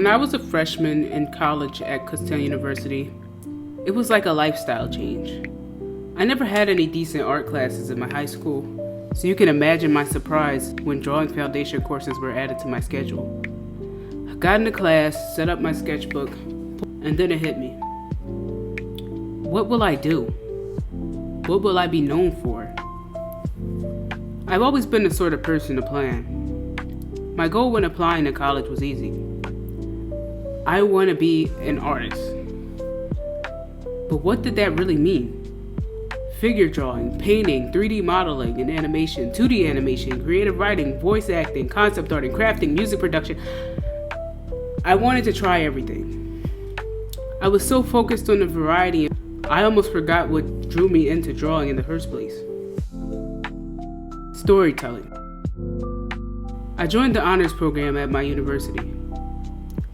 When I was a freshman in college at Kutztown University, it was like a lifestyle change. I never had any decent art classes in my high school, so you can imagine my surprise when drawing foundation courses were added to my schedule. I got into class, set up my sketchbook, and then it hit me. What will I do? What will I be known for? I've always been the sort of person to plan. My goal when applying to college was easy. I want to be an artist. But what did that really mean? Figure drawing, painting, 3D modeling and animation, 2D animation, creative writing, voice acting, concept art and crafting, music production. I wanted to try everything. I was so focused on the variety, I almost forgot what drew me into drawing in the first place. Storytelling. I joined the honors program at my university.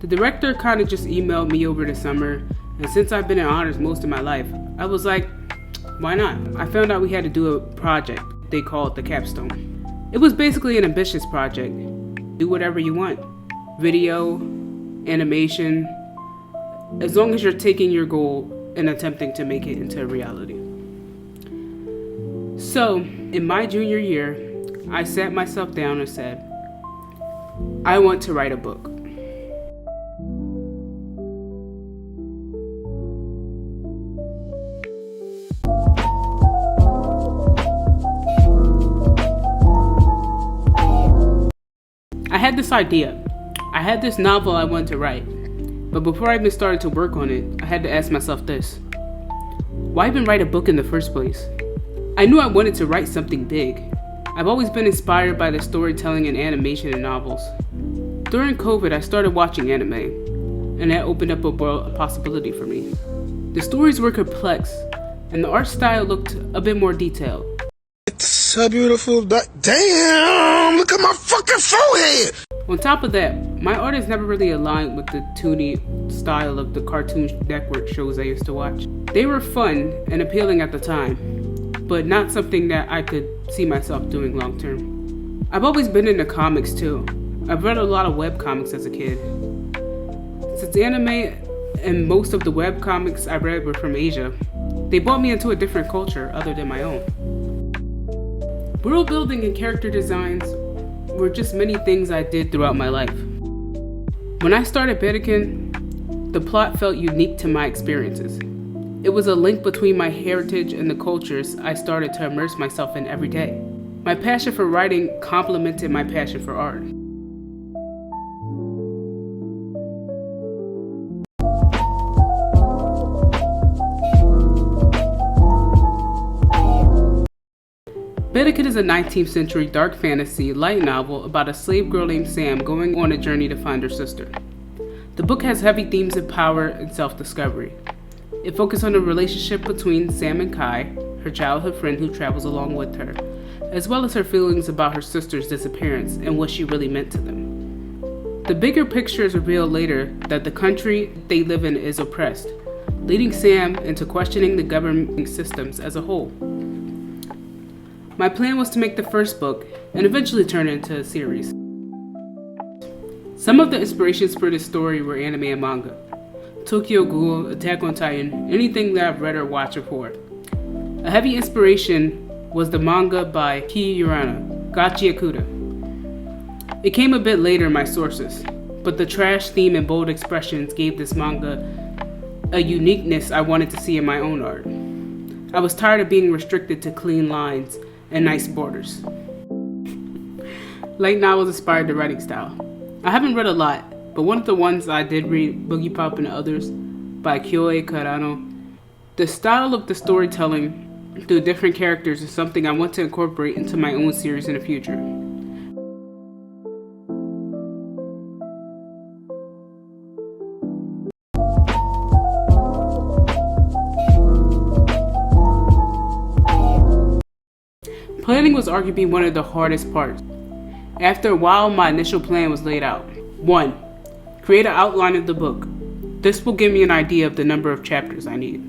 The director kind of just emailed me over the summer, and since I've been in honors most of my life, I was like, why not? I found out we had to do a project they called the capstone. It was basically an ambitious project. Do whatever you want. Video, animation, as long as you're taking your goal and attempting to make it into a reality. So, in my junior year, I sat myself down and said, I want to write a book. I had this idea. I had this novel I wanted to write. But before I even started to work on it, I had to ask myself this. Why even write a book in the first place? I knew I wanted to write something big. I've always been inspired by the storytelling and animation in novels. During COVID, I started watching anime, and that opened up a possibility for me. The stories were complex, and the art style looked a bit more detailed. It's so beautiful. Damn, look at my fucking forehead. On top of that, my art has never really aligned with the 2D style of the Cartoon Network shows I used to watch. They were fun and appealing at the time, but not something that I could see myself doing long term. I've always been into comics too. I've read a lot of webcomics as a kid. Since anime and most of the webcomics I read were from Asia, they brought me into a different culture other than my own. World building and character designs were just many things I did throughout my life. When I started Berakin, the plot felt unique to my experiences. It was a link between my heritage and the cultures I started to immerse myself in every day. My passion for writing complemented my passion for art. Berakin is a 19th century dark fantasy light novel about a slave girl named Sam going on a journey to find her sister. The book has heavy themes of power and self-discovery. It focuses on the relationship between Sam and Kai, her childhood friend who travels along with her, as well as her feelings about her sister's disappearance and what she really meant to them. The bigger picture is revealed later that the country they live in is oppressed, leading Sam into questioning the government systems as a whole. My plan was to make the first book and eventually turn it into a series. Some of the inspirations for this story were anime and manga. Tokyo Ghoul, Attack on Titan, anything that I've read or watched before. A heavy inspiration was the manga by Ki Urana, Gachi Akuda. It came a bit later in my sources, but the trash theme and bold expressions gave this manga a uniqueness I wanted to see in my own art. I was tired of being restricted to clean lines and nice borders. Light novels inspired the writing style. I haven't read a lot, but one of the ones I did read, Boogie Pop and Others, by Kyoei Karano. The style of the storytelling through different characters is something I want to incorporate into my own series in the future. Planning was arguably one of the hardest parts. After a while, my initial plan was laid out. 1. Create an outline of the book. This will give me an idea of the number of chapters I need.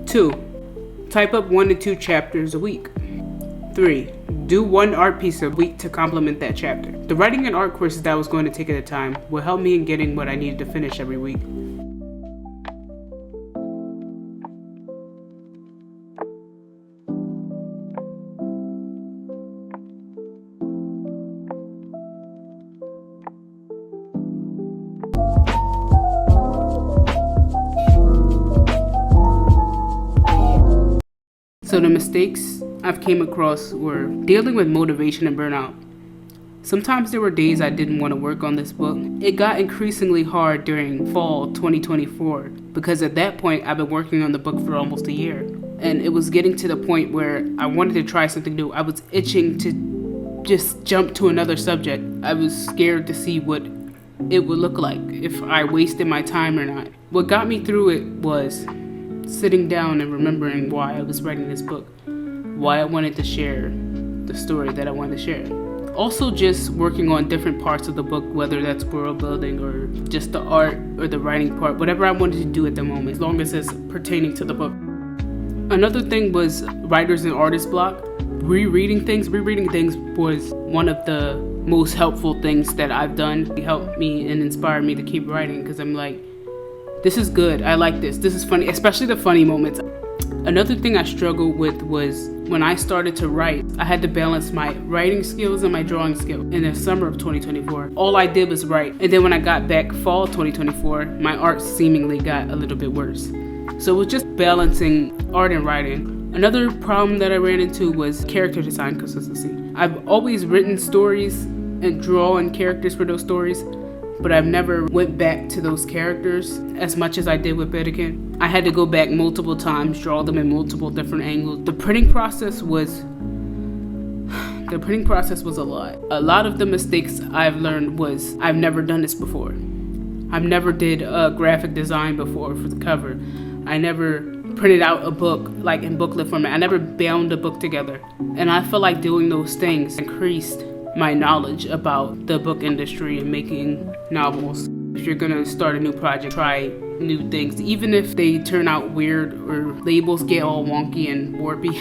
2. Type up 1 to 2 chapters a week. 3. Do one art piece a week to complement that chapter. The writing and art courses that I was going to take at the time will help me in getting what I needed to finish every week. So the mistakes I've came across were dealing with motivation and burnout. Sometimes there were days I didn't want to work on this book. It got increasingly hard during fall 2024 because at that point I've been working on the book for almost a year. And it was getting to the point where I wanted to try something new. I was itching to just jump to another subject. I was scared to see what it would look like if I wasted my time or not. What got me through it was sitting down and remembering why I was writing this book, why I wanted to share the story that I wanted to share. Also just working on different parts of the book, whether that's world building or just the art or the writing part, whatever I wanted to do at the moment, as long as it's pertaining to the book. Another thing was writers and artist block. Rereading things was one of the most helpful things that I've done. It helped me and inspired me to keep writing because I'm like, this is good, I like this is funny, especially the funny moments. Another thing I struggled with was when I started to write, I had to balance my writing skills and my drawing skills. In the summer of 2024, all I did was write. And then when I got back fall 2024, my art seemingly got a little bit worse. So it was just balancing art and writing. Another problem that I ran into was character design consistency. I've always written stories and drawn characters for those stories, but I've never went back to those characters as much as I did with Berakin. I had to go back multiple times, draw them in multiple different angles. The printing process was a lot. A lot of the mistakes I've learned was I've never done this before. I've never did a graphic design before for the cover. I never printed out a book like in booklet format. I never bound a book together. And I feel like doing those things increased my knowledge about the book industry and making novels. If you're gonna start a new project, try new things. Even if they turn out weird or labels get all wonky and warpy,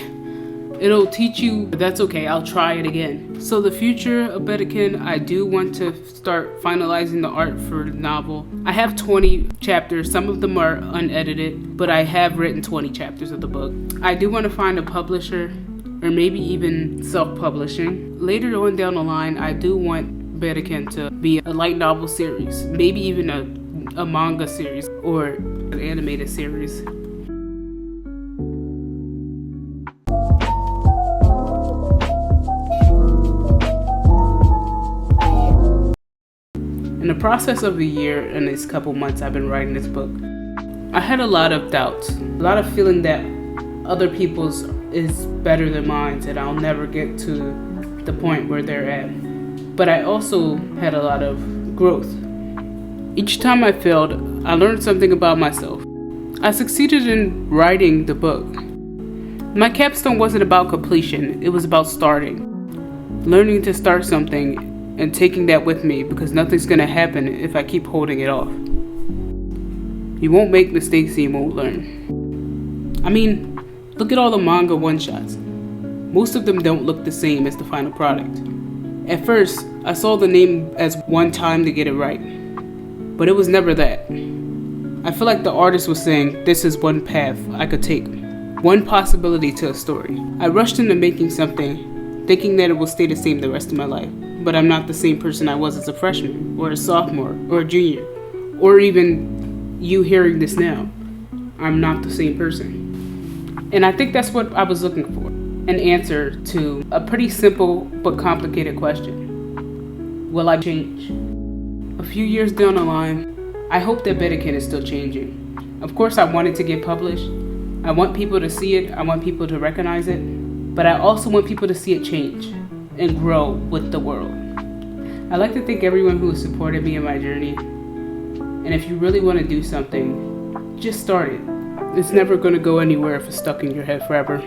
it'll teach you that's okay, I'll try it again. So the future of Berakin, I do want to start finalizing the art for the novel. I have 20 chapters, some of them are unedited, but I have written 20 chapters of the book. I do want to find a publisher, or maybe even self-publishing. Later on down the line, I do want Berakin to be a light novel series, maybe even a manga series or an animated series. In the process of a year and these couple months I've been writing this book, I had a lot of doubts, a lot of feeling that other people's is better than mine and I'll never get to the point where they're at. But I also had a lot of growth. Each time I failed, I learned something about myself. I succeeded in writing the book. My capstone wasn't about completion, it was about starting. Learning to start something and taking that with me because nothing's gonna happen if I keep holding it off. You won't make mistakes and you won't learn. I mean, look at all the manga one-shots. Most of them don't look the same as the final product. At first, I saw the name as one time to get it right, but it was never that. I feel like the artist was saying, this is one path I could take, one possibility to a story. I rushed into making something, thinking that it will stay the same the rest of my life, but I'm not the same person I was as a freshman, or a sophomore, or a junior, or even you hearing this now. I'm not the same person. And I think that's what I was looking for, an answer to a pretty simple but complicated question. Will I change? A few years down the line, I hope that Berakin is still changing. Of course, I want it to get published. I want people to see it. I want people to recognize it. But I also want people to see it change and grow with the world. I'd like to thank everyone who has supported me in my journey. And if you really want to do something, just start it. It's never going to go anywhere if it's stuck in your head forever.